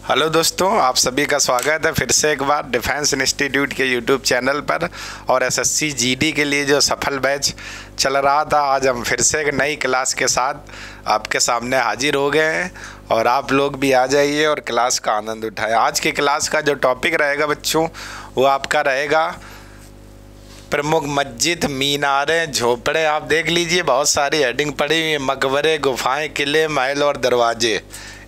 Hello दोस्तों, आप सभी का स्वागत है फिर से एक बार डिफेंस इंस्टीट्यूट के यूट्यूब चैनल पर। और एसएससी जीडी के लिए जो सफल बैच चल रहा था, आज हम फिर से एक नई क्लास के साथ आपके सामने हाजिर हो गए हैं। और आप लोग भी आ जाइए और क्लास का आनंद उठाएं। आज की क्लास का जो टॉपिक रहेगा बच्चों, वो आपका रहेगा प्रमुख मस्जिद, मीनारें, झोपड़े। आप देख लीजिए, बहुत सारी हेडिंग पड़ी हुई है। मकबरे, गुफाएं, किले, महल और दरवाजे,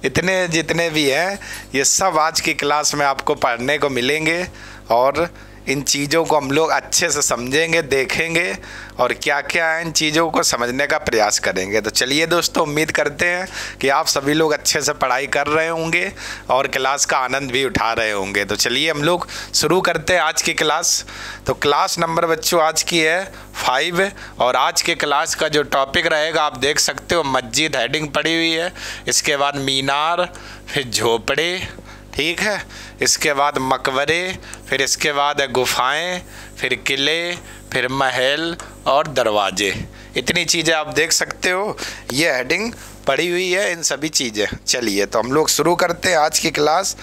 इतने जितने भी हैं ये सब आज की क्लास में आपको पढ़ने को मिलेंगे। और इन चीज़ों को हम लोग अच्छे से समझेंगे, देखेंगे और क्या क्या है इन चीज़ों को समझने का प्रयास करेंगे। तो चलिए दोस्तों, उम्मीद करते हैं कि आप सभी लोग अच्छे से पढ़ाई कर रहे होंगे और क्लास का आनंद भी उठा रहे होंगे। तो चलिए हम लोग शुरू करते हैं आज की क्लास। तो क्लास नंबर बच्चों आज की है 5। और आज के क्लास का जो टॉपिक रहेगा आप देख सकते हो, मस्जिद हेडिंग पड़ी हुई है, इसके बाद मीनार, फिर झोपड़े, ठीक है, इसके बाद मकबरे, फिर इसके बाद है गुफाएं, फिर किले, फिर महल और दरवाजे। इतनी चीज़ें आप देख सकते हो, ये हेडिंग पड़ी हुई है इन सभी चीज़ें। चलिए तो हम लोग शुरू करते हैं आज की क्लास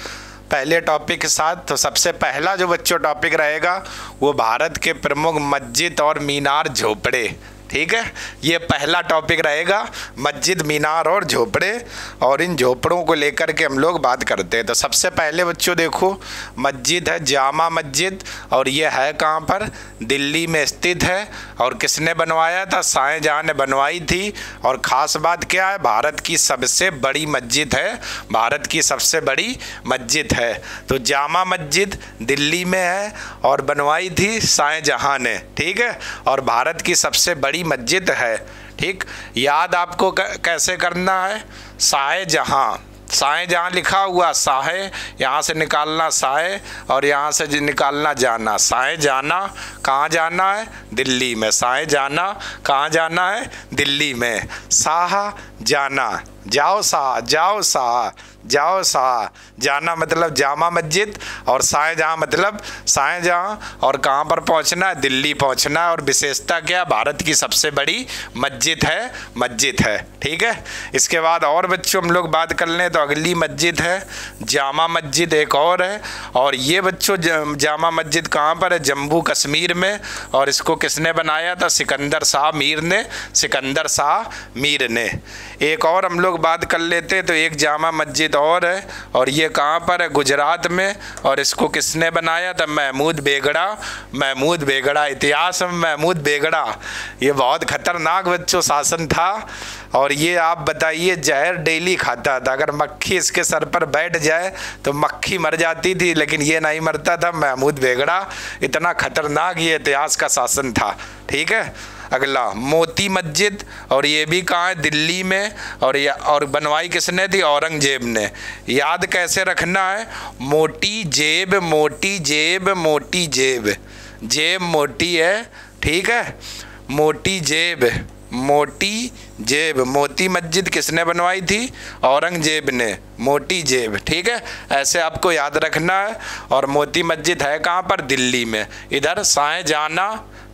पहले टॉपिक के साथ। तो सबसे पहला जो बच्चों टॉपिक रहेगा वो भारत के प्रमुख मस्जिद और मीनार, झोपड़े, ठीक है। ये पहला टॉपिक रहेगा, मस्जिद, मीनार और झोपड़े। और इन झोपड़ों को लेकर के हम लोग बात करते हैं। तो सबसे पहले बच्चों देखो, मस्जिद है जामा मस्जिद, और ये है कहाँ पर? दिल्ली में स्थित है। और किसने बनवाया था? शाहजहाँ ने बनवाई थी। और ख़ास बात क्या है? भारत की सबसे बड़ी मस्जिद है, भारत की सबसे बड़ी मस्जिद है। तो जामा मस्जिद दिल्ली में है और बनवाई थी शाहजहाँ ने, ठीक है। और भारत की सबसे बड़ी मस्जिद है, ठीक। याद आपको कैसे करना है? शाहजहाँ, शाहजहाँ लिखा हुआ, शाह यहाँ से निकालना शाह और यहाँ से निकालना जाना। शाहजाना कहाँ जाना है? दिल्ली में। शाहजाना कहाँ जाना है? दिल्ली में। शाहजाना, जाओ शाह, जाओ शाह, जाओ शाह। जाना मतलब जामा मस्जिद और शाहजहाँ मतलब शाहजहाँ। और कहाँ पर पहुँचना है? दिल्ली पहुँचना है। और विशेषता क्या? भारत की सबसे बड़ी मस्जिद है, मस्जिद है, ठीक है। इसके बाद और बच्चों हम लोग बात कर लें तो अगली मस्जिद है जामा मस्जिद, एक और है। और ये बच्चों जामा मस्जिद कहाँ पर है? जम्मू कश्मीर में। और इसको किसने बनाया था? सिकंदर शाह मीर ने, सिकंदर शाह मीर ने। एक और हम लोग बात कर लेते हैं तो एक जामा मस्जिद और है, और ये कहाँ पर है? गुजरात में। और इसको किसने बनाया था? महमूद बेगड़ा, महमूद बेगड़ा। इतिहास में महमूद बेगड़ा ये बहुत खतरनाक बच्चों शासन था। और ये आप बताइए, जहर डेली खाता था, अगर मक्खी इसके सर पर बैठ जाए तो मक्खी मर जाती थी, लेकिन ये नहीं मरता था महमूद बेगड़ा। इतना खतरनाक ये इतिहास का शासन था, ठीक है। अगला मोती मस्जिद, और ये भी कहाँ है? दिल्ली में। और बनवाई किसने थी? औरंगजेब ने। याद कैसे रखना है? मोटी जेब, मोटी जेब, मोटी जेब, जेब मोटी है, ठीक है। मोटी जेब, मोटी जेब। मोती मस्जिद किसने बनवाई थी? औरंगजेब ने, मोटी जेब, ठीक है। ऐसे आपको याद रखना है। और मोती मस्जिद है कहाँ पर? दिल्ली में। इधर शाहजाना,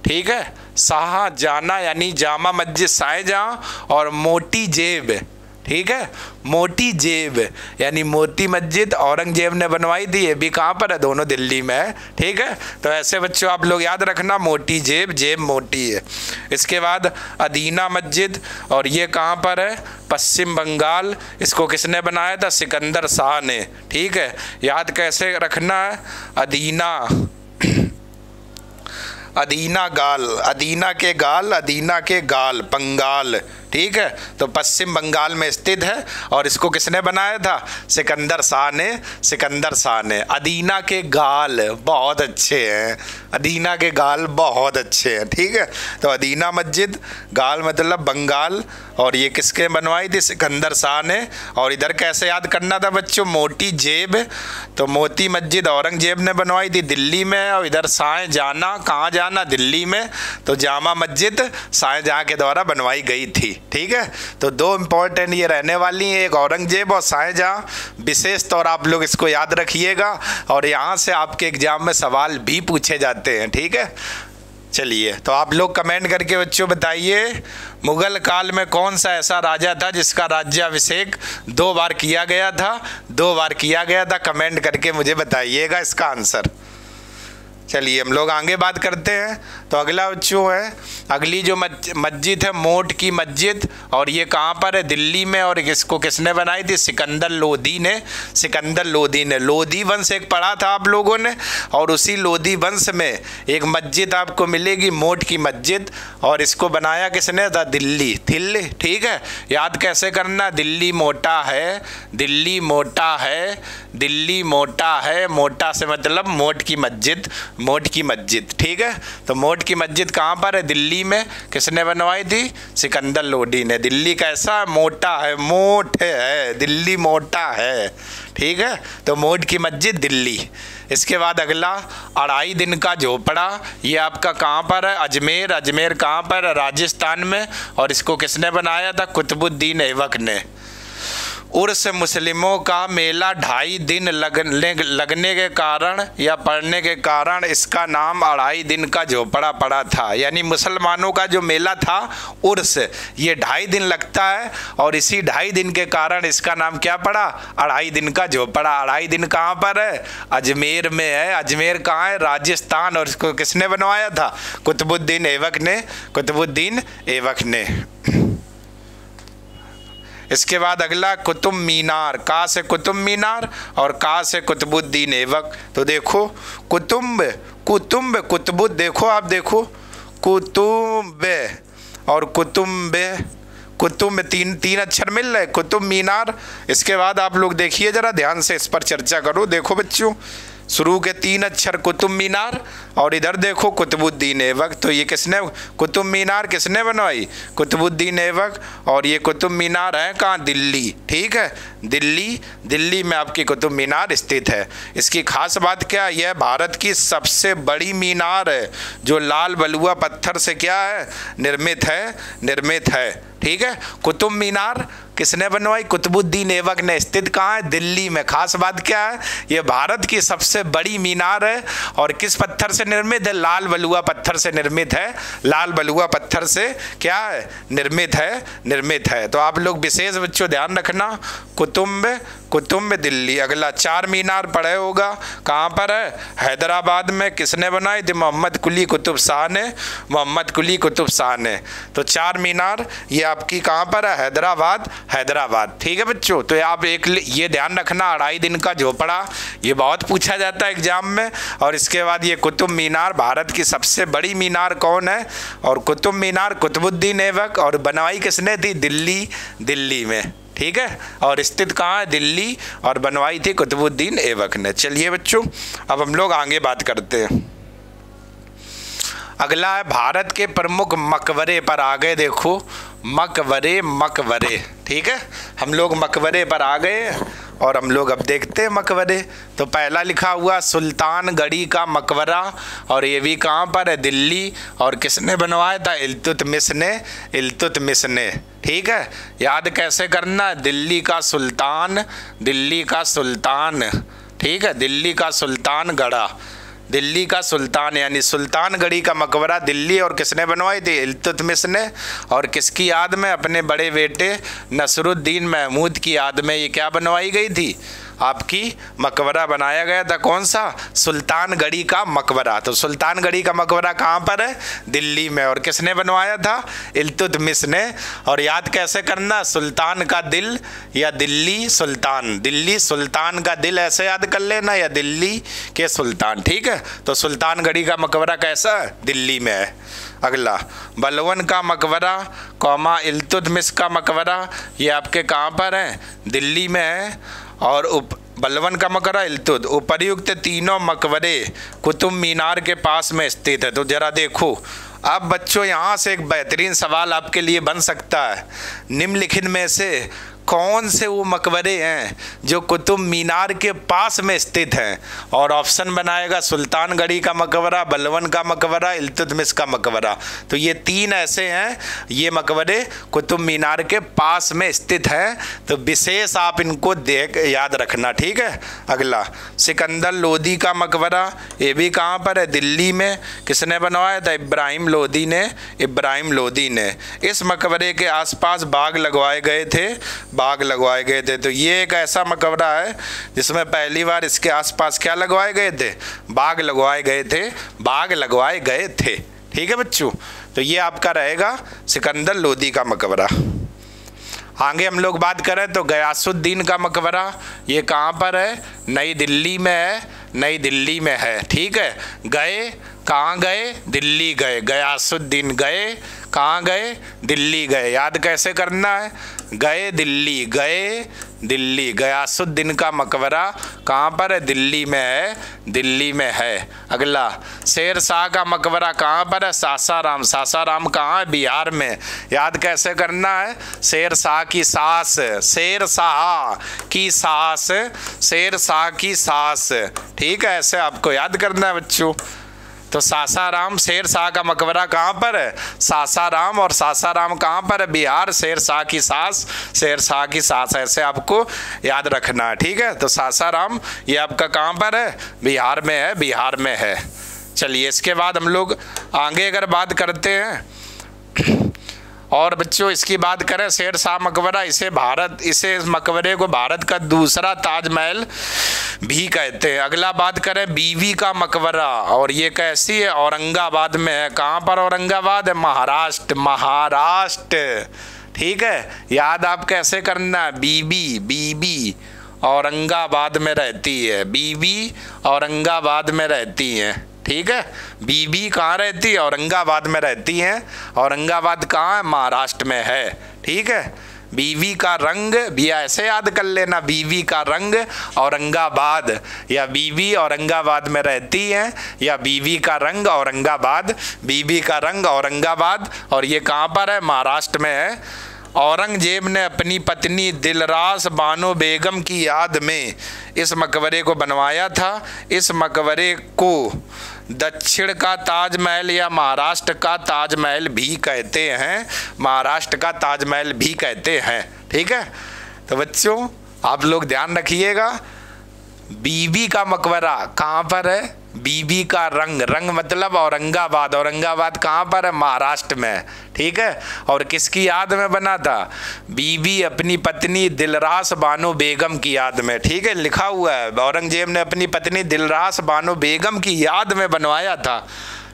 ठीक है, शाहजाना यानी जामा मस्जिद शाहजहाँ, और मोटी जेब, ठीक है, मोटी जेब यानी मोती मस्जिद औरंगजेब ने बनवाई थी। ये भी कहाँ पर है? दोनों दिल्ली में है, ठीक है। तो ऐसे बच्चों आप लोग याद रखना, मोटी जेब, जेब मोटी है। इसके बाद अदीना मस्जिद, और ये कहाँ पर है? पश्चिम बंगाल। इसको किसने बनाया था? सिकंदर शाह ने, ठीक है। याद कैसे रखना है? अदीना, अदीना गाल, अदीना के गाल, अदीना के गाल, बंगाल, ठीक है। तो पश्चिम बंगाल में स्थित है। और इसको किसने बनाया था? सिकंदर शाह ने, सिकंदर शाह ने। अदीना के गाल बहुत अच्छे हैं, अदीना के गाल बहुत अच्छे हैं, ठीक है। तो अदीना मस्जिद, गाल मतलब बंगाल, और ये किसके बनवाई थी? सिकंदर शाह ने। और इधर कैसे याद करना था बच्चों? मोटी जेब, तो मोती मस्जिद औरंगजेब ने बनवाई थी दिल्ली में। और इधर शाहजाना, कहाँ जाना? दिल्ली में। तो जामा मस्जिद शाहजहाँ के द्वारा बनवाई गई थी, ठीक है। तो दो इंपॉर्टेंट ये रहने वाली हैं, एक औरंगजेब और शाहजहाँ। विशेष तौर आप लोग इसको याद रखिएगा, और यहाँ से आपके एग्जाम में सवाल भी पूछे जाते हैं, ठीक है। चलिए, तो आप लोग कमेंट करके बच्चों बताइए, मुगल काल में कौन सा ऐसा राजा था जिसका राज्याभिषेक 2 बार किया गया था? 2 बार किया गया था। कमेंट करके मुझे बताइएगा इसका आंसर। चलिए हम लोग आगे बात करते हैं। तो अगला बच्चों है, अगली जो मस्जिद है मोट की मस्जिद, और ये कहाँ पर है? दिल्ली में। और इसको किसने बनाई थी? सिकंदर लोदी ने। सिकंदर लोदी ने। लोदी वंश एक पढ़ा था आप लोगों ने, और उसी लोदी वंश में एक मस्जिद आपको मिलेगी मोट की मस्जिद, और इसको बनाया किसने था? दिल्ली। दिल्ली, ठीक है। याद कैसे करना? दिल्ली मोटा है, दिल्ली मोटा है, दिल्ली मोटा है। मोटा से मतलब मोट की मस्जिद, मोट की मस्जिद, ठीक है। तो मोट की मस्जिद कहाँ पर है? दिल्ली में। किसने बनवाई थी? सिकंदर लोदी ने। दिल्ली कैसा? मोटा है, मोट है, दिल्ली मोटा है, ठीक है। तो मोट की मस्जिद दिल्ली। इसके बाद अगला 2.5 दिन का झोपड़ा, ये आपका कहाँ पर है? अजमेर। अजमेर कहाँ पर है? राजस्थान में। और इसको किसने बनाया था? कुतुबुद्दीन ऐबक ने। उर्स मुस्लिमों का मेला 2.5 दिन लगने के कारण या पड़ने के कारण इसका नाम 2.5 दिन का झोपड़ा पड़ा था। यानी मुसलमानों का जो मेला था उर्स, ये 2.5 दिन लगता है, और इसी 2.5 दिन के कारण इसका नाम क्या पड़ा? 2.5 दिन का झोपड़ा। 2.5 दिन कहाँ पर है? अजमेर में है। अजमेर कहाँ है? राजस्थान। और इसको किसने बनवाया था? कुतुबुद्दीन ऐबक ने। कुतुबुद्दीन ऐबक ने। इसके बाद अगला कुतुब मीनार। का से कुतुब मीनार और का से कुतुबुद्दीन ऐबक। तो देखो कुतुब, कुतुब, कुतुबुद्दीन, देखो आप देखो, कुतुब और कुतुब, कुतुब में तीन अक्षर मिल रहे, कुतुब मीनार। इसके बाद आप लोग देखिए जरा ध्यान से, इस पर चर्चा करो। देखो बच्चों, शुरू के 3 अक्षर कुतुब मीनार, और इधर देखो कुतुबुद्दीन ऐबक। तो ये किसने, कुतुब मीनार किसने बनवाई? कुतुबुद्दीन ऐबक। और ये कुतुब मीनार है कहाँ? दिल्ली, ठीक है। दिल्ली, दिल्ली में आपकी कुतुब मीनार स्थित है। इसकी खास बात क्या है? यह भारत की सबसे बड़ी मीनार है जो लाल बलुआ पत्थर से क्या है? निर्मित है, निर्मित है, ठीक है। कुतुब मीनार किसने बनवाई? कुतुबुद्दीन ऐबक ने। स्थित कहाँ है? दिल्ली में। खास बात क्या है? ये भारत की सबसे बड़ी मीनार है, और किस पत्थर से निर्मित है? लाल बलुआ पत्थर से निर्मित है। लाल बलुआ पत्थर से क्या है? निर्मित है, निर्मित है। तो आप लोग विशेष बच्चों ध्यान रखना, कुतुब, कुतुब दिल्ली। अगला 4 मीनार पढ़े होगा, कहाँ पर है? हैदराबाद में। किसने बनाई थी? मोहम्मद कुली कुतुब शाह ने। मोहम्मद कुली कुतुब शाह ने। तो 4 मीनार ये आपकी कहाँ पर है? हैदराबाद, हैदराबाद, ठीक है बच्चों। तो आप एक ये ध्यान रखना, 2.5 दिन का झोपड़ा, ये बहुत पूछा जाता है एग्जाम में। और इसके बाद ये कुतुब मीनार, भारत की सबसे बड़ी मीनार कौन है? और कुतुब मीनार कुतुबुद्दीन ऐबक। और बनवाई किसने थी? दिल्ली, दिल्ली में, ठीक है। और स्थित कहाँ है? दिल्ली। और बनवाई थी कुतुबुद्दीन ऐबक ने। चलिए बच्चों, अब हम लोग आगे बात करते हैं। अगला है भारत के प्रमुख मकबरे पर आ गए। देखो मकबरे, मकबरे, ठीक है। हम लोग मकबरे पर आ गए, और हम लोग अब देखते हैं मकबरे। तो पहला लिखा हुआ सुल्तानगढ़ी का मकबरा, और ये भी कहाँ पर है? दिल्ली। और किसने बनवाया था? इल्तुतमिश ने। इल्तुतमिश ने, ठीक है। याद कैसे करना? दिल्ली का सुल्तान, दिल्ली का सुल्तान, ठीक है। दिल्ली का सुल्तान गढ़ा, दिल्ली का सुल्तान, यानी सुल्तानगढ़ी का मकबरा दिल्ली। और किसने बनवाई थी? इल्तुतमिश ने। और किसकी याद में? अपने बड़े बेटे नसरुद्दीन महमूद की याद में ये क्या बनवाई गई थी? आपकी मकबरा बनाया गया था। कौन सा? सुल्तानगढ़ी का मकबरा। तो सुल्तानगढ़ी का मकबरा कहाँ पर है? दिल्ली में। और किसने बनवाया था? इल्तुतमिश ने। और याद कैसे करना? सुल्तान का दिल या दिल्ली सुल्तान, दिल्ली सुल्तान का दिल ऐसे याद कर लेना, या दिल्ली के सुल्तान, ठीक है। तो सुल्तानगढ़ी का मकबरा कैसा है? दिल्ली में है। अगला बलवन का मकबरा कौमा इल्तुतमिश का मकबरा, ये आपके कहाँ पर है? दिल्ली में है। और बलवन का मकबरा, इल्तुत, उपर्युक्त तीनों मकबरे कुतुब मीनार के पास में स्थित है। तो जरा देखो अब बच्चों, यहाँ से एक बेहतरीन सवाल आपके लिए बन सकता है। निम्नलिखित में से कौन से वो मकबरे हैं जो कुतुब मीनार के पास में स्थित हैं? और ऑप्शन बनाएगा सुल्तानगढ़ी का मकबरा, बलवन का मकबरा, इल्तुतमिश का मकबरा। तो ये 3 ऐसे हैं, ये मकबरे कुतुब मीनार के पास में स्थित हैं। तो विशेष आप इनको देख याद रखना, ठीक है। अगला सिकंदर लोदी का मकबरा, ये भी कहाँ पर है? दिल्ली में। किसने बनवाया था? इब्राहिम लोदी ने। इब्राहिम लोदी ने। इस मकबरे के आसपास बाग लगवाए गए थे, बाग लगवाए गए थे। तो ये एक ऐसा मकबरा है जिसमें पहली बार इसके आसपास क्या लगवाए गए थे? बाग लगवाए गए थे, बाग लगवाए गए थे। ठीक है बच्चों, तो ये आपका रहेगा सिकंदर लोदी का मकबरा। आगे हम लोग बात करें तो गयासुद्दीन का मकबरा, ये कहाँ पर है? नई दिल्ली में है, नई दिल्ली में है। ठीक है, गए कहाँ गए? दिल्ली गए। गयासुद्दीन गए कहाँ गए? दिल्ली गए। याद कैसे करना है? गए दिल्ली, गए दिल्ली। गयासुद्दीन का मकबरा कहाँ पर है? दिल्ली में है, दिल्ली में है। अगला शेर शाह का मकबरा कहाँ पर है? सासाराम। सासाराम कहाँ है? बिहार में। याद कैसे करना है? शेर शाह की सास, शेर शाह की सास, शेर शाह की सास। ठीक है, ऐसे आपको याद करना है बच्चों। तो सासाराम, शेर शाह का मकबरा कहाँ पर है? सासाराम। और सासाराम कहाँ पर है? बिहार। शेर शाह की सास, शेर शाह की सास, ऐसे आपको याद रखना है। ठीक है, तो सासाराम ये आपका कहाँ पर है? बिहार में है, बिहार में है। चलिए इसके बाद हम लोग आगे अगर बात करते हैं और बच्चों इसकी बात करें, शेर शाह मकबरा, इसे इस मकबरे को भारत का दूसरा ताजमहल भी कहते हैं। अगला बात करें बीवी का मकबरा, और ये कैसी है? औरंगाबाद में है। कहाँ पर औरंगाबाद है? महाराष्ट्र, महाराष्ट्र। ठीक है, याद आप कैसे करना है? बीबी, बीबी औरंगाबाद में रहती है, बीबी औरंगाबाद में रहती हैं। ठीक है, बीबी कहाँ रहती है? औरंगाबाद में रहती हैं। औरंगाबाद कहाँ है? महाराष्ट्र में है। ठीक है, बीवी का रंग भी ऐसे याद कर लेना, बीवी का रंग औरंगाबाद, या बीवी औरंगाबाद में रहती हैं, या बीवी का रंग औरंगाबाद, बीवी का रंग औरंगाबाद। और ये कहाँ पर है? महाराष्ट्र में है। औरंगजेब ने अपनी पत्नी दिलरास बानो बेगम की याद में इस मकबरे को बनवाया था। इस मकबरे को दक्षिण का ताजमहल या महाराष्ट्र का ताजमहल भी कहते हैं, महाराष्ट्र का ताजमहल भी कहते हैं। ठीक है, तो बच्चों आप लोग ध्यान रखिएगा, बीबी का मकबरा कहाँ पर है? बीबी का रंग, रंग मतलब औरंगाबाद। औरंगाबाद कहाँ पर है? महाराष्ट्र में। ठीक है, और किसकी याद में बना था? बीबी अपनी पत्नी दिलरास बानो बेगम की याद में। ठीक है, लिखा हुआ है औरंगजेब ने अपनी पत्नी दिलरास बानो बेगम की याद में बनवाया था।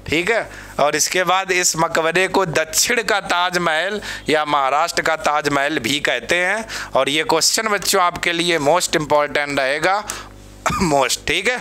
ठीक है, और इसके बाद इस मकबरे को दक्षिण का ताजमहल या महाराष्ट्र का ताजमहल भी कहते हैं। और ये क्वेश्चन बच्चों आपके लिए मोस्ट इम्पॉर्टेंट रहेगा, मोस्ट। ठीक है,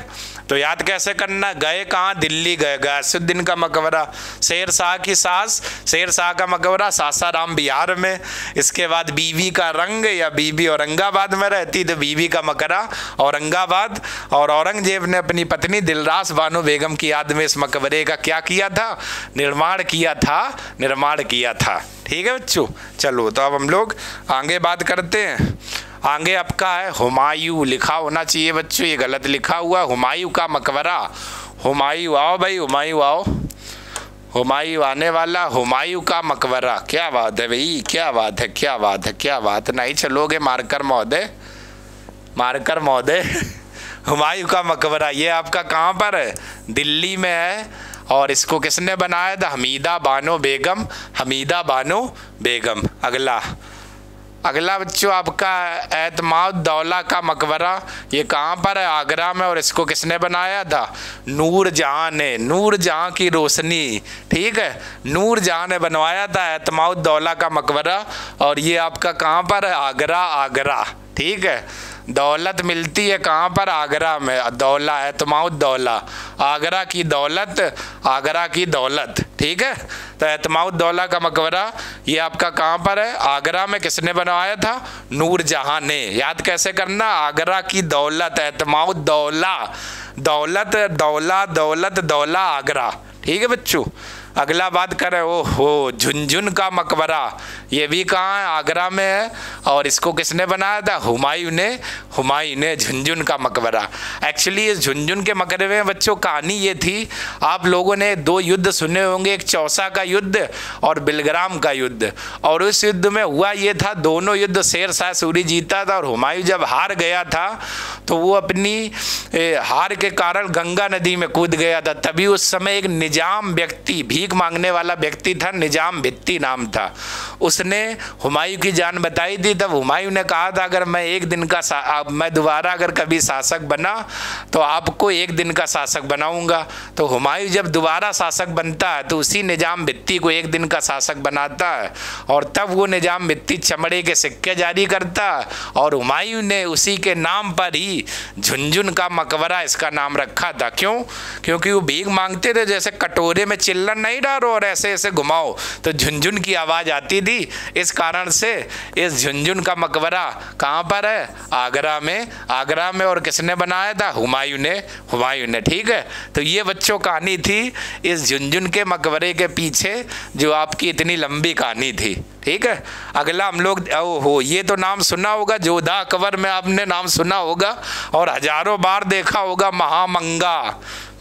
तो याद कैसे करना? गए कहाँ? दिल्ली गए। गयासुद्दीन का मकबरा, शेर शाह की सास, शेर शाह का मकबरा सासाराम बिहार में। इसके बाद बीवी का रंग, या बीवी औरंगाबाद में रहती तो बीवी का मकबरा औरंगाबाद। और औरंगजेब ने अपनी पत्नी दिलरास बानो बेगम की याद में इस मकबरे का क्या किया था? निर्माण किया था, निर्माण किया था। ठीक है बच्चों, चलो तो अब हम लोग आगे बात करते हैं। आगे आपका है हुमायूं, लिखा होना चाहिए बच्चों, ये गलत लिखा हुआ। हुमायूं का मकबरा, हुमायूं आओ भाई, हुमायूं आओ, हुमायूं आने वाला। हुमायूं का मकबरा, क्या बात है भाई, क्या बात है, क्या बात है, क्या बात है। नहीं चलोगे मार्कर महोदय, मार्कर महोदय। हुमायूं का मकबरा ये आपका कहाँ पर है? दिल्ली में है। और इसको किसने बनाया था? हमीदा बानो बेगम, हमीदा बानो बेगम। अगला बच्चों आपका एतमाद-उद-दौला का मकबरा, ये कहाँ पर है? आगरा में। और इसको किसने बनाया था? नूरजहाँ ने, नूरजहाँ की रोशनी। ठीक है, नूरजहाँ ने बनवाया था एतमाद-उद-दौला का मकबरा। और ये आपका कहाँ पर है? आगरा, आगरा। ठीक है, दौलत मिलती है कहाँ पर? आगरा में। दौला, एतमाद-उद-दौला, आगरा की दौलत, आगरा की दौलत। ठीक है, तो एतमाद-उद-दौला का मकबरा ये आपका कहाँ पर है? आगरा में। किसने बनवाया था? नूरजहाँ ने। याद कैसे करना? आगरा की दौलत, एतमाद-उद-दौला, दौलत, दौला, दौलत, दौला, आगरा। ठीक है बच्चों, अगला बात करें, ओहो झुनझुन का मकबरा, ये भी कहाँ है? आगरा में है। और इसको किसने बनाया था? हुमायूं ने झुनझुन का मकबरा। एक्चुअली इस झुनझुन के मकबरे में बच्चों कहानी ये थी, आप लोगों ने दो युद्ध सुने होंगे, एक चौसा का युद्ध और बिलग्राम का युद्ध। और उस युद्ध में हुआ ये था, दोनों युद्ध शेर शाह सूरी जीता था और हुमायूं जब हार गया था तो वो अपनी हार के कारण गंगा नदी में कूद गया था। तभी उस समय एक निजाम व्यक्ति, भीख मांगने वाला व्यक्ति था, निजाम भित्ती नाम था, उसने हुमायूं की जान बताई थी। तब हुमायूं ने कहा था अगर मैं एक दिन का मैं दोबारा अगर कभी शासक बना तो आपको एक दिन का शासक बनाऊंगा। तो हुमायूं जब दोबारा शासक बनता है तो उसी निजाम भित्ती को एक दिन का शासक बनाता है और तब वो निजाम भित्ती चमड़े के सिक्के जारी करता है और हुमायूं ने उसी के नाम पर ही झुनझुन का मकबरा इसका नाम रखा था। क्यों? क्योंकि वो भीख मांगते थे, जैसे कटोरे में चिल्लर नहीं डालो और ऐसे ऐसे घुमाओ तो झुनझुन की आवाज़ आती थी। इस कारण से इस झुनझुन का मकबरा कहाँ पर है? आगरा में। और किसने बनाया था? हुमायूं ने। ठीक है, तो ये बच्चों कहानी थी इस झुनझुन के मकबरे के पीछे जो आपकी इतनी लंबी कहानी थी। ठीक है, अगला हम लोग, ओहो ये तो नाम सुना होगा, जोधा अकबर में आपने नाम सुना होगा और हजारों बार देखा होगा,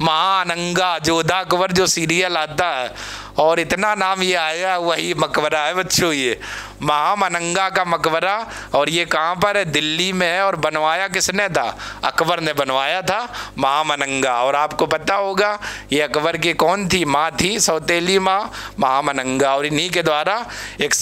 महाअनंगा जोधा अकबर जो सीरियल आता है और इतना नाम ये आया, वही मकबरा है बच्चों, ये महाअनंगा का मकबरा। और ये कहाँ पर है? दिल्ली में है। और बनवाया किसने था? अकबर ने बनवाया था महाअनंगा। और आपको पता होगा ये अकबर की कौन थी? माँ थी, सौतेली माँ महाअनंगा। और इन्हीं के द्वारा एक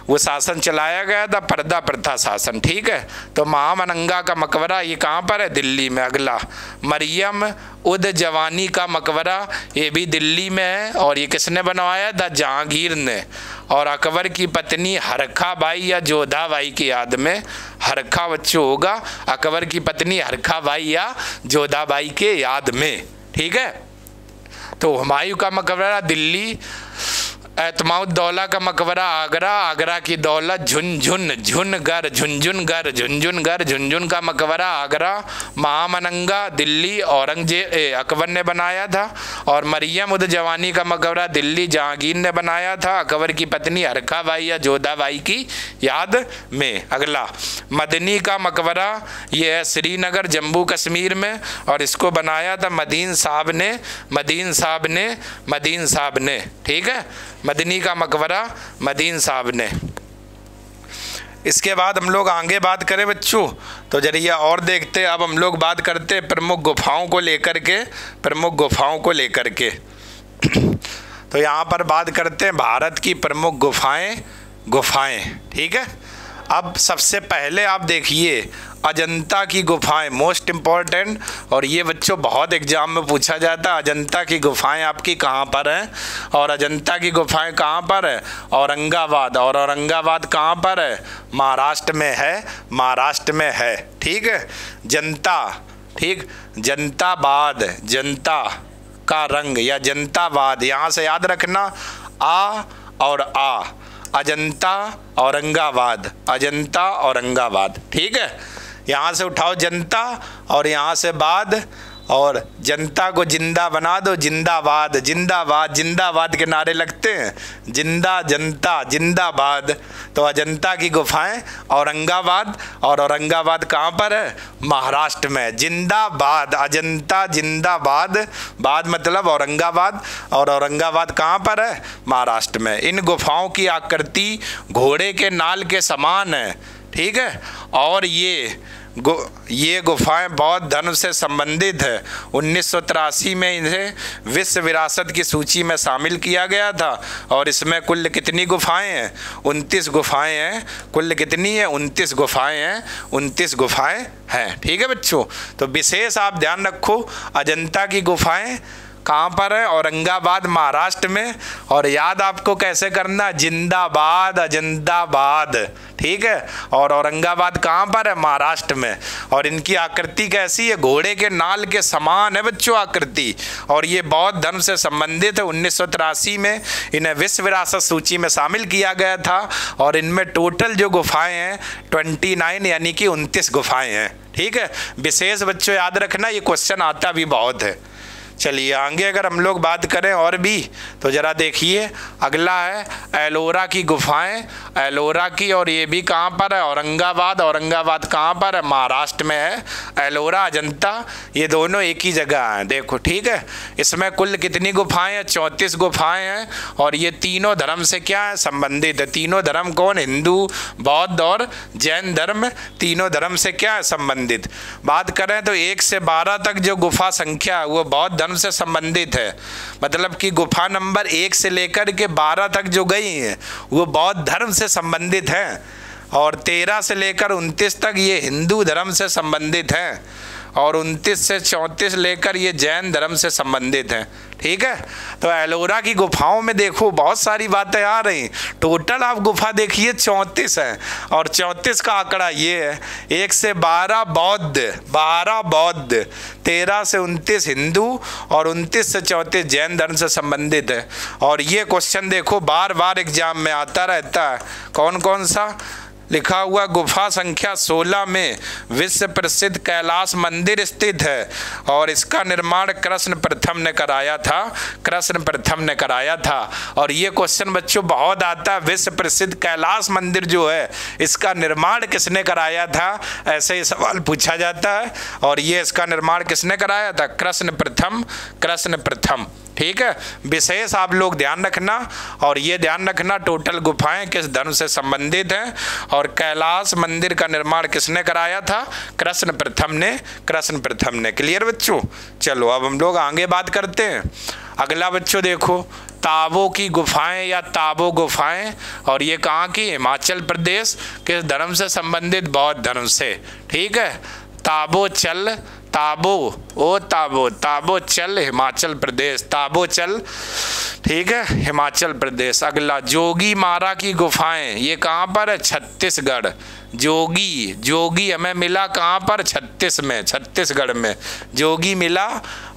वो शासन चलाया गया था, पर्दा प्रथा शासन। ठीक है, तो महाअनंगा का मकबरा ये कहाँ पर है? दिल्ली में। अगला, मरियम उद जवानी का मकबरा, ये भी दिल्ली में है और ये किसने बनवाया था? जहांगीर ने। और अकबर की पत्नी हरखा बाई या जोधा बाई की याद में, हरखा बच्चों होगा, अकबर की पत्नी हरखा बाई या जोधा बाई के याद में। ठीक है, तो हुमायूं का मकबरा दिल्ली, एतमाउद्दौला का मकबरा आगरा की दौलत, झुनझुन का मकबरा आगरा, महाअनंगा दिल्ली अकबर ने बनाया था। और मरियम उद जवानी का मकबरा दिल्ली, जहांगीर ने बनाया था अकबर की पत्नी हरखा बाई या जोधा बाई की याद में। अगला, मदनी का मकबरा, ये है श्रीनगर जम्मू कश्मीर में और इसको बनाया था मदीन साहब ने। ठीक है, मदनी का मकबरा मदीन साहब ने। इसके बाद हम लोग आगे बात करें बच्चों तो जरिए और देखते, अब हम लोग बात करते प्रमुख गुफाओं को लेकर के। तो यहाँ पर बात करते हैं भारत की प्रमुख गुफाएं। ठीक है, अब सबसे पहले आप देखिए अजंता की गुफाएं, मोस्ट इम्पॉर्टेंट, और ये बच्चों बहुत एग्जाम में पूछा जाता है। अजंता की गुफाएं आपकी कहाँ पर हैं? और अजंता की गुफाएं कहाँ पर है? औरंगाबाद। और औरंगाबाद कहाँ पर है? महाराष्ट्र में है। ठीक है, जनता का रंग या जनताबाद, यहाँ से याद रखना आ और आ, अजंता औरंगाबाद। ठीक है, यहाँ से उठाओ जनता और यहाँ से बाद, और जनता को जिंदा बना दो, जिंदाबाद के नारे लगते हैं, जिंदाबाद। तो अजंता की गुफाएं औरंगाबाद, और औरंगाबाद कहाँ पर है? महाराष्ट्र में। जिंदाबाद, अजंता जिंदाबाद, बाद मतलब औरंगाबाद, और औरंगाबाद कहाँ पर है? महाराष्ट्र में। इन गुफाओं की आकृति घोड़े के नाल के समान है। ठीक है, और ये गुफाएं बौद्ध धर्म से संबंधित है। 1983 में इन्हें विश्व विरासत की सूची में शामिल किया गया था। और इसमें कुल कितनी गुफाएं हैं? 29 गुफाएं हैं। कुल कितनी है? 29 गुफाएं हैं। ठीक है बच्चों, तो विशेष आप ध्यान रखो, अजंता की गुफाएं कहाँ पर है? औरंगाबाद, महाराष्ट्र में। और याद आपको कैसे करना? जिंदाबाद, अजंताबाद। ठीक है, और औरंगाबाद कहाँ पर है? महाराष्ट्र में। और इनकी आकृति कैसी है? घोड़े के नाल के समान है बच्चों आकृति, और ये बौद्ध धर्म से संबंधित है। 1983 में इन्हें विश्व विरासत सूची में शामिल किया गया था। और इनमें टोटल जो गुफाएं हैं 29 यानी कि 29 गुफाएं हैं। ठीक है, विशेष बच्चों याद रखना, ये क्वेश्चन आता भी बहुत है। चलिए आगे अगर हम लोग बात करें और भी तो ज़रा देखिए, अगला है एलोरा की गुफाएं। एलोरा की, और ये भी कहाँ पर है? औरंगाबाद। औरंगाबाद कहाँ पर है? महाराष्ट्र में है। एलोरा, अजंता, ये दोनों एक ही जगह हैं, देखो, ठीक है। इसमें कुल कितनी गुफाएं हैं? 34 गुफाएं हैं, और ये तीनों धर्म से क्या है? संबंधित है। तीनों धर्म कौन? हिंदू, बौद्ध और जैन धर्म, तीनों धर्म से क्या है? संबंधित। बात करें तो 1 से 12 तक जो गुफा संख्या है वो बौद्ध धर्म से संबंधित है। मतलब कि गुफा नंबर 1 से लेकर के 12 तक जो गई हैं वो बौद्ध धर्म से संबंधित हैं, और 13 से लेकर 29 तक ये हिंदू धर्म से संबंधित हैं, और 29 से 34 लेकर ये जैन धर्म से संबंधित हैं, ठीक है। तो एलोरा की गुफाओं में देखो बहुत सारी बातें आ रही। टोटल आप गुफा देखिए 34 है, और 34 का आंकड़ा ये है, 1 से 12 बौद्ध, 12 बौद्ध, 13 से 29 हिंदू, और 29 से 34 जैन धर्म से संबंधित है। और ये क्वेश्चन देखो बार बार एग्जाम में आता रहता है। कौन कौन सा लिखा हुआ? गुफा संख्या 16 में विश्व प्रसिद्ध कैलाश मंदिर स्थित है, और इसका निर्माण कृष्ण प्रथम ने कराया था। कृष्ण प्रथम ने कराया था। और ये क्वेश्चन बच्चों बहुत आता है, विश्व प्रसिद्ध कैलाश मंदिर जो है इसका निर्माण किसने कराया था? ऐसे ही सवाल पूछा जाता है। और ये इसका निर्माण किसने कराया था? कृष्ण प्रथम, कृष्ण प्रथम, ठीक है। विशेष आप लोग ध्यान रखना, और ये ध्यान रखना टोटल गुफाएं किस धर्म से संबंधित हैं, और कैलाश मंदिर का निर्माण किसने कराया था? कृष्ण प्रथम ने, कृष्ण प्रथम ने। क्लियर बच्चों? चलो अब हम लोग आगे बात करते हैं। अगला बच्चों देखो, ताबो की गुफाएं या ताबो गुफाएं, और ये कहाँ की? हिमाचल प्रदेश। किस धर्म से संबंधित? बौद्ध धर्म से, ठीक है। ताबो चल, ताबो, ओ ताबो, ताबो चल हिमाचल प्रदेश, ताबो चल, ठीक है, हिमाचल प्रदेश। अगला जोगी मारा की गुफाएं, ये कहाँ पर है? छत्तीसगढ़। जोगी, जोगी हमें मिला कहाँ पर? 36 में, छत्तीसगढ़ में जोगी मिला,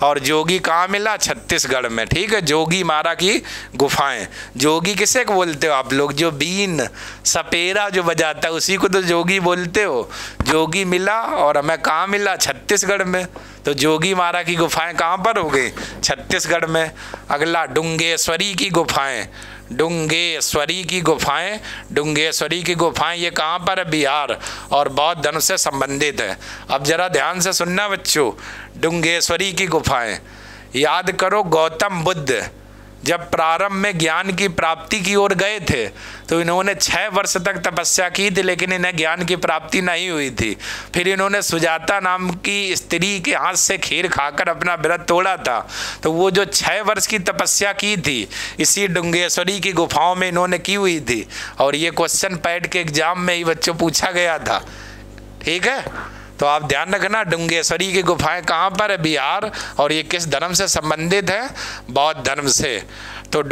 और जोगी कहाँ मिला? छत्तीसगढ़ में, ठीक है। जोगी मारा की गुफाएं। जोगी किसे बोलते हो आप लोग? जो बीन, सपेरा जो बजाता है उसी को तो जोगी बोलते हो। जोगी मिला, और हमें कहाँ मिला? छत्तीसगढ़ में। तो जोगी मारा की गुफाएं कहाँ पर हो गई? छत्तीसगढ़ में। अगला डुंगेश्वरी की गुफाएं, डुंगेश्वरी की गुफाएं, डुंगेश्वरी की गुफाएं ये कहाँ पर है? बिहार, और बौद्ध धर्म से संबंधित है। अब जरा ध्यान से सुनना बच्चों, डुंगेश्वरी की गुफाएं, याद करो गौतम बुद्ध जब प्रारंभ में ज्ञान की प्राप्ति की ओर गए थे तो इन्होंने 6 वर्ष तक तपस्या की थी, लेकिन इन्हें ज्ञान की प्राप्ति नहीं हुई थी। फिर इन्होंने सुजाता नाम की स्त्री के हाथ से खीर खाकर अपना व्रत तोड़ा था। तो वो जो 6 वर्ष की तपस्या की थी इसी डुंगेश्वरी की गुफाओं में इन्होंने की हुई थी, और ये क्वेश्चन पैड के एग्जाम में ही बच्चों पूछा गया था, ठीक है। तो आप ध्यान रखना, डुंगेश्वरी की गुफाएं कहाँ पर है? बिहार, और ये किस धर्म से संबंधित है? बौद्ध धर्म से। तो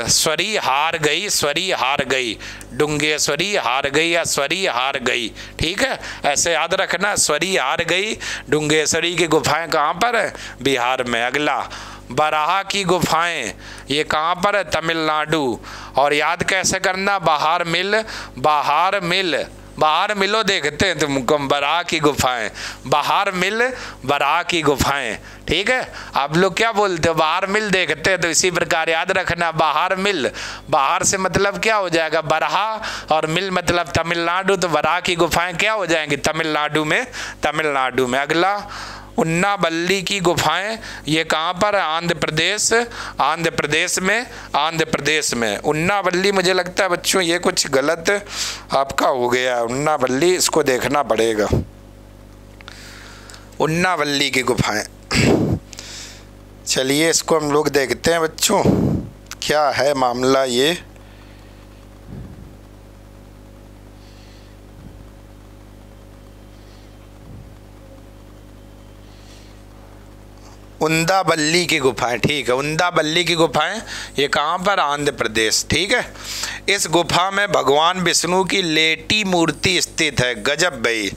स्वरी हार गई, स्वरी हार गई, डुंगेश्वरी हार गई या स्वरी हार गई, ठीक है, ऐसे याद रखना। स्वरी हार गई, डुंगेश्वरी की गुफाएं कहाँ पर है? बिहार में। अगला बराह की गुफाएं, ये कहाँ पर है? तमिलनाडु। और याद कैसे करना? बाहर मिल, बाहर मिल, बाहर मिलो देखते हैं तुमको। बराह की गुफाएं, बाहर मिल, बराह की गुफाएं, ठीक है। आप लोग क्या बोलते हो? बाहर मिल देखते हैं। तो इसी प्रकार याद रखना, बाहर मिल, बाहर से मतलब क्या हो जाएगा? बराह, और मिल मतलब तमिलनाडु। तो बराह की गुफाएं क्या हो जाएंगी? तमिलनाडु में, तमिलनाडु में। अगला उन्नावली की गुफाएं, ये कहाँ पर है? आंध्र प्रदेश, आंध्र प्रदेश में, आंध्र प्रदेश में। उन्नावली, मुझे लगता है बच्चों ये कुछ गलत आपका हो गया। उन्नावली, इसको देखना पड़ेगा। उन्नावली की गुफाएं, चलिए इसको हम लोग देखते हैं बच्चों क्या है मामला ये। उन्नावली की गुफाएं, ठीक है, उन्नावली की गुफाएं ये कहाँ पर? आंध्र प्रदेश, ठीक है। इस गुफा में भगवान विष्णु की लेटी मूर्ति स्थित है। गजब भाई,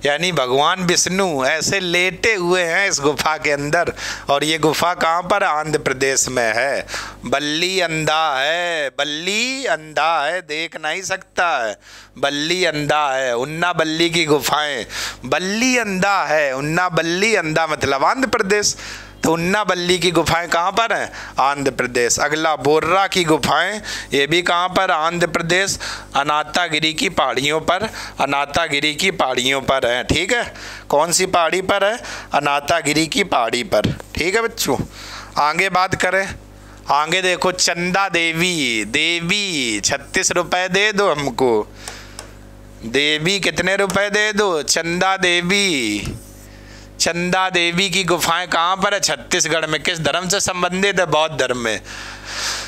यानी भगवान विष्णु ऐसे लेटे हुए हैं इस गुफा के अंदर, और ये गुफा कहाँ पर? आंध्र प्रदेश में है। बल्ली अंधा है, बल्ली अंधा है, देख नहीं सकता है, बल्ली अंधा है। उन्नावली की गुफाएं, बल्ली अंधा है, उन्नावली अंधा मतलब आंध्र प्रदेश। तो उन्नावली की गुफाएं कहाँ पर हैं? आंध्र प्रदेश। अगला बोर्रा की गुफाएं, ये भी कहाँ पर? आंध्र प्रदेश, अनाथागिरी की पहाड़ियों पर, अनाथागिरी की पहाड़ियों पर है। ठीक है, कौन सी पहाड़ी पर है? अनाथागिरी की पहाड़ी पर। ठीक है बच्चों, आगे बात करें। आगे देखो, चंदा देवी, देवी 36 रुपये दे दो हमको। देवी कितने रुपए दे दो? चंदा देवी। चंदा देवी की गुफाएं कहाँ पर है? छत्तीसगढ़ में। किस धर्म से संबंधित है? बौद्ध धर्म में।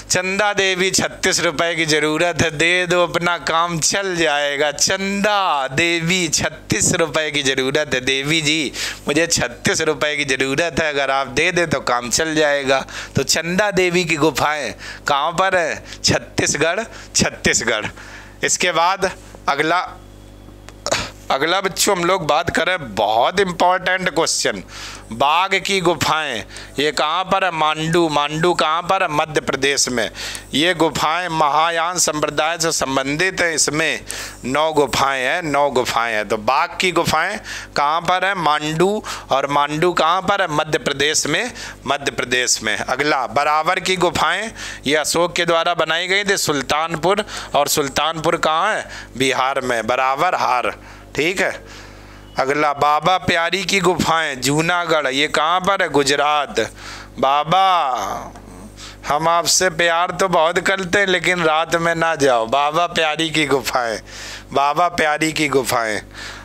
चंदा देवी 36 रुपए की ज़रूरत है, दे दो, अपना काम चल जाएगा। चंदा देवी 36 रुपए की ज़रूरत है। देवी जी मुझे 36 रुपए की ज़रूरत है, अगर आप दे दे तो काम चल जाएगा। तो चंदा देवी की गुफाएं कहाँ पर है? छत्तीसगढ़, छत्तीसगढ़। इसके बाद अगला बच्चों हम लोग बात करें, बहुत इंपॉर्टेंट क्वेश्चन, बाघ की गुफाएं, ये कहाँ पर है? मांडू। मांडू कहाँ पर है? मध्य प्रदेश में। ये गुफाएं महायान संप्रदाय से संबंधित है। इसमें 9 गुफाएं हैं, 9 गुफाएं हैं। तो बाघ की गुफाएं कहाँ पर है? मांडू। और मांडू कहाँ पर है? मध्य प्रदेश में, मध्य प्रदेश में। अगला, बरावर की गुफाएं, ये अशोक के द्वारा बनाई गई थी, सुल्तानपुर। और सुल्तानपुर कहाँ है? बिहार में, बरावर हार। ठीक है। अगला, बाबा प्यारी की गुफाएं, जूनागढ़, ये कहाँ पर है? गुजरात। बाबा हम आपसे प्यार तो बहुत करते हैं, लेकिन रात में ना जाओ। बाबा प्यारी की गुफाएं, बाबा प्यारी की गुफाएं।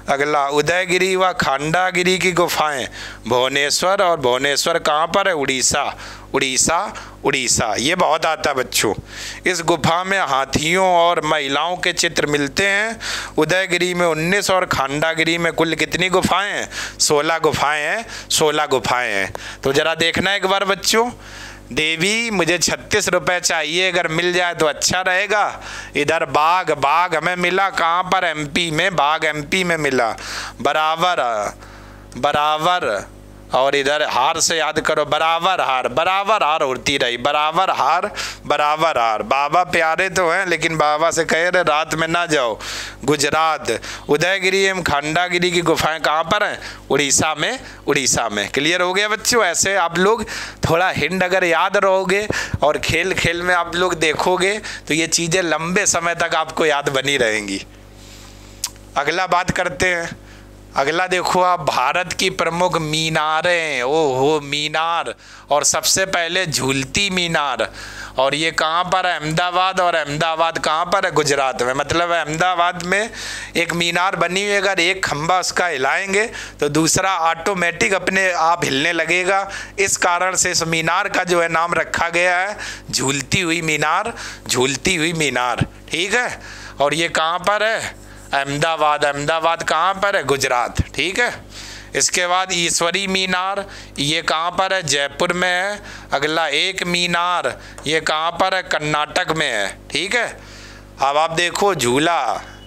अगला, उदयगिरी व खांडागिरी की गुफाएं, भुवनेश्वर। और भुवनेश्वर कहाँ पर है? उड़ीसा, उड़ीसा, उड़ीसा। ये बहुत आता है बच्चों। इस गुफा में हाथियों और महिलाओं के चित्र मिलते हैं। उदयगिरी में 19 और खांडागिरी में कुल कितनी गुफाएं हैं? 16 गुफाएं हैं, 16 गुफाएं हैं। तो जरा देखना एक बार बच्चों। देवी मुझे 36 रुपये चाहिए, अगर मिल जाए तो अच्छा रहेगा। इधर बाघ, बाघ हमें मिला कहाँ पर? एमपी में, बाघ एमपी में मिला। बराबर, बराबर। और इधर हार से याद करो, बराबर हार, बराबर हार उड़ती रही, बराबर हार, बराबर हार। बाबा प्यारे तो हैं, लेकिन बाबा से कह रहे रात में ना जाओ। गुजरात। उदयगिरी एवं खांडागिरी की गुफाएं कहाँ पर हैं? उड़ीसा में, उड़ीसा में। क्लियर हो गया बच्चों? ऐसे आप लोग थोड़ा हिंट अगर याद रहोगे और खेल खेल में आप लोग देखोगे तो ये चीज़ें लंबे समय तक आपको याद बनी रहेंगी। अगला बात करते हैं। अगला देखो आप, भारत की प्रमुख मीनारें। ओहो, मीनार। और सबसे पहले झूलती मीनार। और ये कहाँ पर है? अहमदाबाद। और अहमदाबाद कहाँ पर है? गुजरात में। मतलब अहमदाबाद में एक मीनार बनी हुई है, अगर एक खंभा उसका हिलाएंगे तो दूसरा ऑटोमेटिक अपने आप हिलने लगेगा। इस कारण से इस मीनार का जो है नाम रखा गया है झूलती हुई मीनार, झूलती हुई मीनार। ठीक है। और ये कहाँ पर है? अहमदाबाद। अहमदाबाद कहाँ पर है? गुजरात। ठीक है। इसके बाद ईश्वरी मीनार, ये कहाँ पर है? जयपुर में है। अगला, एक मीनार, ये कहाँ पर है? कर्नाटक में है। ठीक है। अब आप देखो, झूला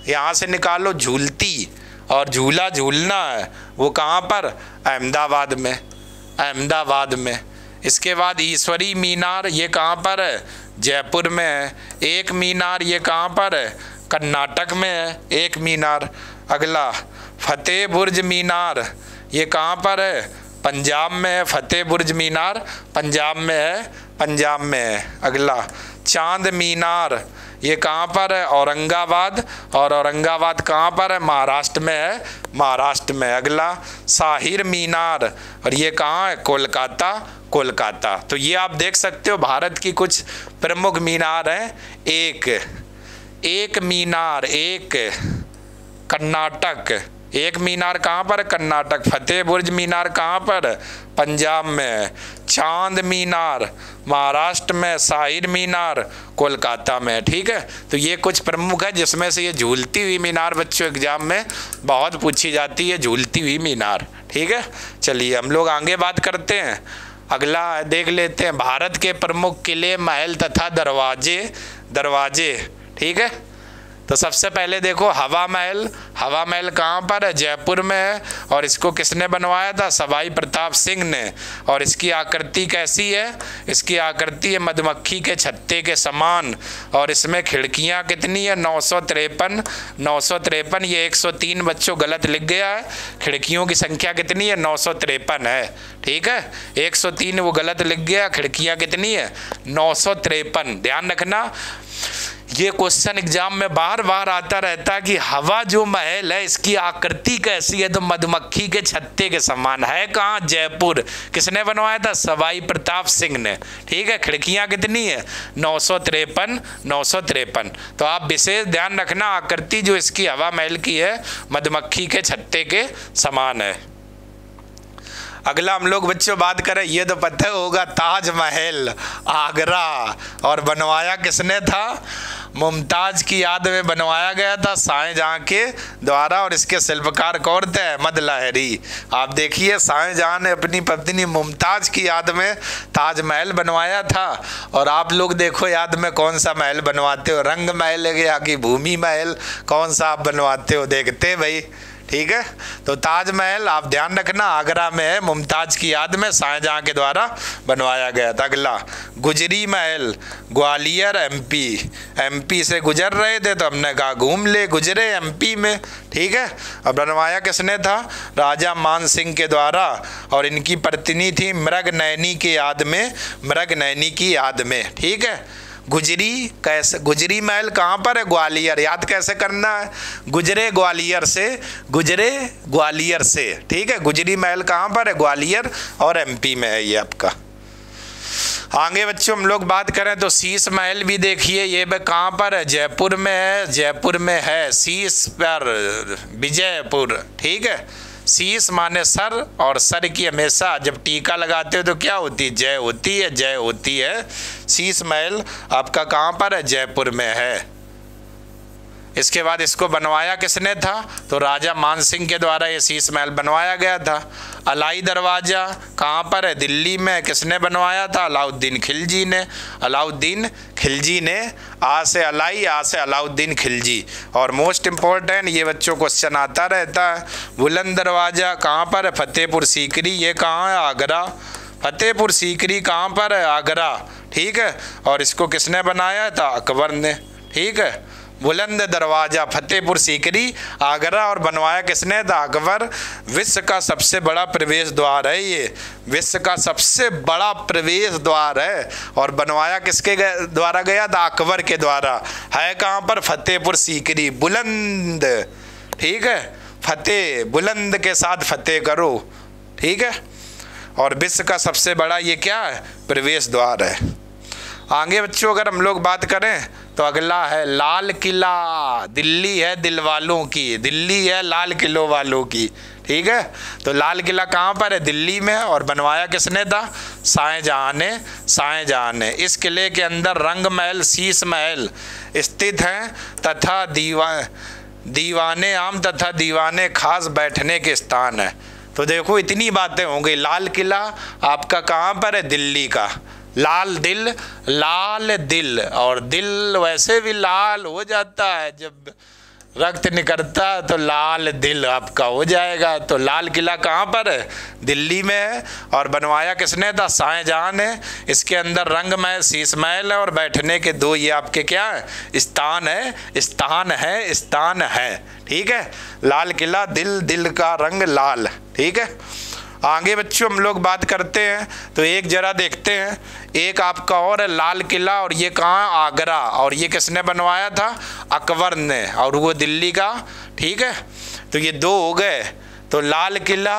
यहाँ से निकालो, झूलती, और झूला झूलना है वो कहाँ पर? अहमदाबाद में, अहमदाबाद में। इसके बाद ईश्वरी मीनार, ये कहाँ पर है? जयपुर में है। एक मीनार, ये कहाँ पर है? कर्नाटक में है एक मीनार। अगला, फतेह बुर्ज मीनार, ये कहाँ पर है? पंजाब में है। फतेह बुर्ज मीनार पंजाब में है, पंजाब में है। अगला, चांद मीनार, ये कहाँ पर है? औरंगाबाद। और औरंगाबाद कहाँ पर है? महाराष्ट्र में है, महाराष्ट्र में। अगला, साहिर मीनार, और ये कहाँ है? कोलकाता, कोलकाता। तो ये आप देख सकते हो भारत की कुछ प्रमुख मीनार हैं। एक मीनार, एक कर्नाटक, एक मीनार कहाँ पर? कर्नाटक। फतेह बुर्ज मीनार कहाँ पर? पंजाब में। चांद मीनार महाराष्ट्र में। साहिर मीनार कोलकाता में। ठीक है। तो ये कुछ प्रमुख है, जिसमें से ये झूलती हुई मीनार बच्चों एग्जाम में बहुत पूछी जाती है, झूलती हुई मीनार। ठीक है। चलिए हम लोग आगे बात करते हैं। अगला देख लेते हैं, भारत के प्रमुख किले, महल तथा दरवाजे। दरवाजे। ठीक है। तो सबसे पहले देखो हवा महल। हवा महल कहाँ पर है? जयपुर में है। और इसको किसने बनवाया था? सवाई प्रताप सिंह ने। और इसकी आकृति कैसी है? इसकी आकृति है मधुमक्खी के छत्ते के समान। और इसमें खिड़कियाँ कितनी है? 953। 953, ये 103 बच्चों गलत लिख गया है। खिड़कियों की संख्या कितनी है? 953 है। ठीक है, 103 वो गलत लिख गया। खिड़कियाँ कितनी है? 953। ध्यान रखना, ये क्वेश्चन एग्जाम में बार बार आता रहता है कि हवा जो महल है इसकी आकृति कैसी है? तो मधुमक्खी के छत्ते के समान है। कहाँ? जयपुर। किसने बनवाया था? सवाई प्रताप सिंह ने। ठीक है, खिड़कियां कितनी है? 953। 953। तो आप विशेष ध्यान रखना, आकृति जो इसकी हवा महल की है मधुमक्खी के छत्ते के समान है। अगला हम लोग बच्चों बात करें, ये तो पता होगा, ताजमहल आगरा। और बनवाया किसने था? मुमताज की याद में बनवाया गया था शाहजहां के द्वारा। और इसके शिल्पकार कौन थे? अहमद लाहिरी। आप देखिए, शाहजहां ने अपनी पत्नी मुमताज की याद में ताजमहल बनवाया था। और आप लोग देखो याद में कौन सा महल बनवाते हो? रंग महल या कि भूमि महल, कौन सा आप बनवाते हो? देखते भाई। ठीक है, तो ताजमहल आप ध्यान रखना आगरा में है, मुमताज की याद में शाहजहां के द्वारा बनवाया गया था। अगला गुजरी महल, ग्वालियर एमपी। एमपी से गुजर रहे थे तो हमने कहा घूम ले, गुजरे एमपी में। ठीक है, अब बनवाया किसने था? राजा मान सिंह के द्वारा। और इनकी पत्नी थी मृगनयनी की याद में, मृगनयनी की याद में। ठीक है, गुजरी कैसे? गुजरी महल कहाँ पर है? ग्वालियर। याद कैसे करना है? गुजरे ग्वालियर से, गुजरे ग्वालियर से। ठीक है, गुजरी महल कहाँ पर है? ग्वालियर और एमपी में है ये आपका। आगे बच्चों हम लोग बात करें तो शीश महल भी देखिए, ये कहाँ पर है? जयपुर में है। जयपुर में है शीश पर, विजयपुर। ठीक है, शीश माने सर, और सर की हमेशा जब टीका लगाते हो तो क्या होती है? जय होती है, जय होती है। शीश महल आपका कहाँ पर है? जयपुर में है। इसके बाद इसको बनवाया किसने था? तो राजा मान सिंह के द्वारा ये शीश महल बनवाया गया था। अलाई दरवाज़ा कहाँ पर है? दिल्ली में। किसने बनवाया था? अलाउद्दीन खिलजी ने। अलाउद्दीन खिलजी ने। आ से अलाई, आ से अलाउद्दीन खिलजी। और मोस्ट इम्पोर्टेंट ये बच्चों क्वेश्चन आता रहता है, बुलंद दरवाज़ा कहाँ पर है? फतेहपुर सीकरी। ये कहाँ है? आगरा। फतेहपुर सीकरी कहाँ पर है? आगरा। ठीक है, और इसको किसने बनाया था? अकबर ने। ठीक है, बुलंद दरवाज़ा फतेहपुर सीकरी आगरा, और बनवाया किसने था? अकबर। विश्व का सबसे बड़ा प्रवेश द्वार है ये, विश्व का सबसे बड़ा प्रवेश द्वार है। और बनवाया किसके द्वारा गया था? अकबर के द्वारा। है कहाँ पर? फतेहपुर सीकरी। बुलंद। ठीक है, फतेह, बुलंद के साथ फतेह करो। ठीक है, और विश्व का सबसे बड़ा ये क्या है? प्रवेश द्वार है। आगे बच्चों अगर हम लोग बात करें तो अगला है लाल किला। दिल्ली है दिल वालों की, दिल्ली है लाल किलों वालों की। ठीक है, तो लाल किला कहाँ पर है? दिल्ली में। और बनवाया किसने था? शाहजहां ने। शाहजहां ने। इस किले के अंदर रंग महल, शीश महल स्थित हैं तथा दीवाने आम तथा दीवाने खास बैठने के स्थान है। तो देखो इतनी बातें हो गई। लाल किला आपका कहाँ पर है? दिल्ली का। लाल दिल, लाल दिल, और दिल वैसे भी लाल हो जाता है जब रक्त निकलता है, तो लाल दिल आपका हो जाएगा। तो लाल किला कहाँ पर है? दिल्ली में है। और बनवाया किसने था? शाहजहां ने। इसके अंदर रंग महल, शीश महल है, और बैठने के दो ये आपके क्या है? स्थान है, स्थान है, स्थान है। ठीक है, लाल किला, दिल, दिल का रंग लाल। ठीक है, आगे बच्चों हम लोग बात करते हैं तो एक जरा देखते हैं, एक आपका और है लाल किला, और ये कहाँ? आगरा। और ये किसने बनवाया था? अकबर ने, और वो दिल्ली का। ठीक है, तो ये दो हो गए। तो लाल किला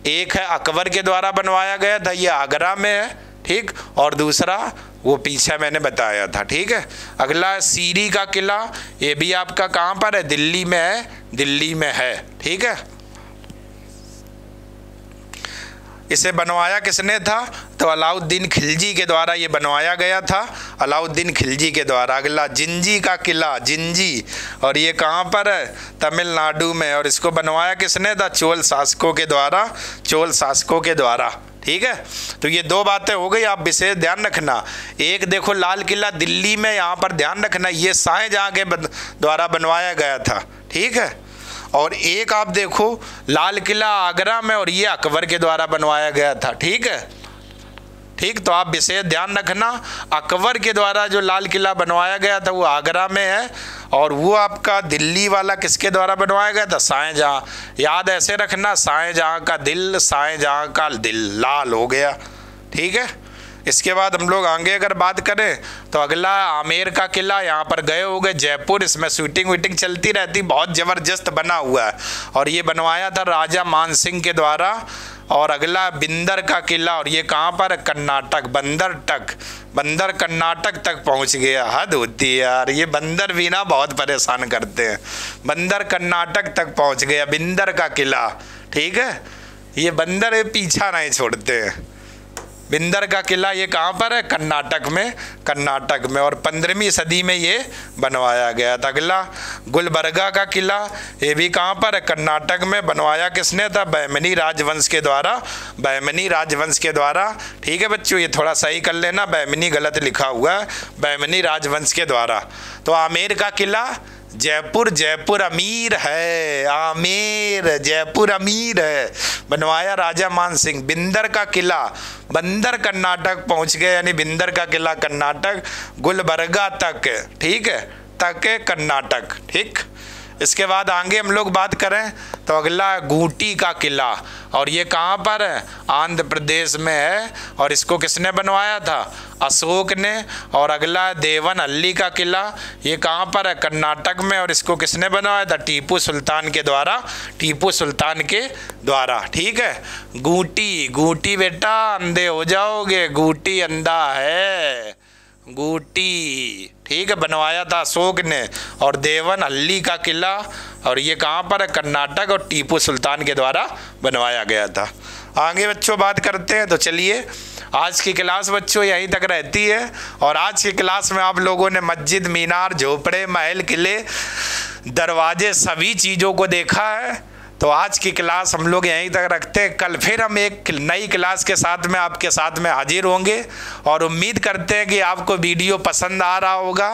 एक है अकबर के द्वारा बनवाया गया था, ये आगरा में है। ठीक, और दूसरा वो पीछे मैंने बताया था। ठीक है, अगला सीरी का किला, ये भी आपका कहाँ पर है? दिल्ली में है, दिल्ली में है। ठीक है, इसे बनवाया किसने था? तो अलाउद्दीन खिलजी के द्वारा ये बनवाया गया था, अलाउद्दीन खिलजी के द्वारा। अगला जिंजी का किला, जिंजी, और ये कहाँ पर है? तमिलनाडु में। और इसको बनवाया किसने था? चोल शासकों के द्वारा, चोल शासकों के द्वारा। ठीक है, तो ये दो बातें हो गई, आप विशेष ध्यान रखना। एक देखो लाल किला दिल्ली में, यहाँ पर ध्यान रखना ये शाहजहाँ के द्वारा बनवाया गया था, ठीक है। और एक आप देखो लाल किला आगरा में, और ये अकबर के द्वारा बनवाया गया था, ठीक है। ठीक, तो आप विशेष ध्यान रखना, अकबर के द्वारा जो लाल किला बनवाया गया था वो आगरा में है, और वो आपका दिल्ली वाला किसके द्वारा बनवाया गया था? शाहजहाँ। याद ऐसे रखना, शाहजहाँ का दिल, शाहजहाँ का दिल लाल हो गया, ठीक है। इसके बाद हम लोग आगे अगर बात करें तो अगला आमेर का किला, यहाँ पर गए हो गए जयपुर, इसमें शूटिंग वीटिंग चलती रहती, बहुत ज़बरदस्त बना हुआ है, और ये बनवाया था राजा मान सिंह के द्वारा। और अगला बिंदर का किला, और ये कहाँ पर? कर्नाटक, बंदर कर्नाटक तक पहुँच गया, हद होती है यार, ये बंदर भी ना बहुत परेशान करते हैं। बंदर कर्नाटक तक पहुँच गया बिंदर का किला, ठीक है। ये बंदर पीछा नहीं छोड़ते हैं। बिंदर का किला ये कहाँ पर है? कर्नाटक में, और 15वीं सदी में ये बनवाया गया था। अगला गुलबर्गा का किला, ये भी कहाँ पर है? कर्नाटक में। बनवाया किसने था? बहमनी राजवंश के द्वारा, ठीक है बच्चों, ये थोड़ा सही कर लेना, बहमनी गलत लिखा हुआ है, बहमनी राजवंश के द्वारा। तो आमेर का किला जयपुर अमीर है, जयपुर अमीर है, बनवाया राजा मान सिंह। बिंदर का किला बंदर कर्नाटक पहुंच गए, यानी बिंदर का किला कर्नाटक, गुलबर्गा तक, ठीक है, तक कर्नाटक, ठीक। इसके बाद आगे हम लोग बात करें तो अगला गूटी का किला, और ये कहाँ पर है? आंध्र प्रदेश में है, और इसको किसने बनवाया था? अशोक ने। और अगला देवनहल्ली का किला, ये कहाँ पर है? कर्नाटक में, और इसको किसने बनवाया था? टीपू सुल्तान के द्वारा, ठीक है। गूटी बेटा अंधे हो जाओगे, गूटी अंधा है, गूटी, ठीक है, बनवाया था अशोक ने। और देवनहल्ली का किला, और ये कहाँ पर है? कर्नाटक, और टीपू सुल्तान के द्वारा बनवाया गया था। आगे बच्चों बात करते हैं, तो चलिए आज की क्लास बच्चों यहीं तक रहती है, और आज की क्लास में आप लोगों ने मस्जिद, मीनार, झोपड़े, महल, किले, दरवाजे, सभी चीज़ों को देखा है। तो आज की क्लास हम लोग यहीं तक रखते हैं, कल फिर हम एक नई क्लास के साथ में आपके साथ में हाजिर होंगे, और उम्मीद करते हैं कि आपको वीडियो पसंद आ रहा होगा,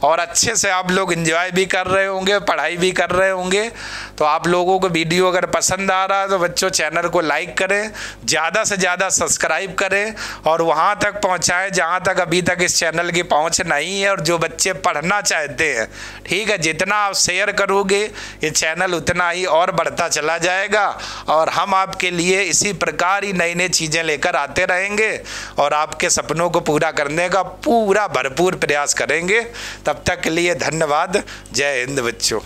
और अच्छे से आप लोग एंजॉय भी कर रहे होंगे, पढ़ाई भी कर रहे होंगे। तो आप लोगों को वीडियो अगर पसंद आ रहा है तो बच्चों चैनल को लाइक करें, ज़्यादा से ज़्यादा सब्सक्राइब करें, और वहाँ तक पहुँचाएँ जहाँ तक अभी तक इस चैनल की पहुँच नहीं है। और जो बच्चे पढ़ना चाहते हैं, ठीक है, जितना आप शेयर करोगे ये चैनल उतना ही और बढ़ता चला जाएगा, और हम आपके लिए इसी प्रकार ही नई नई चीज़ें लेकर आते रहेंगे, और आपके सपनों को पूरा करने का पूरा भरपूर प्रयास करेंगे। तब तक के लिए धन्यवाद। जय हिंद बच्चों।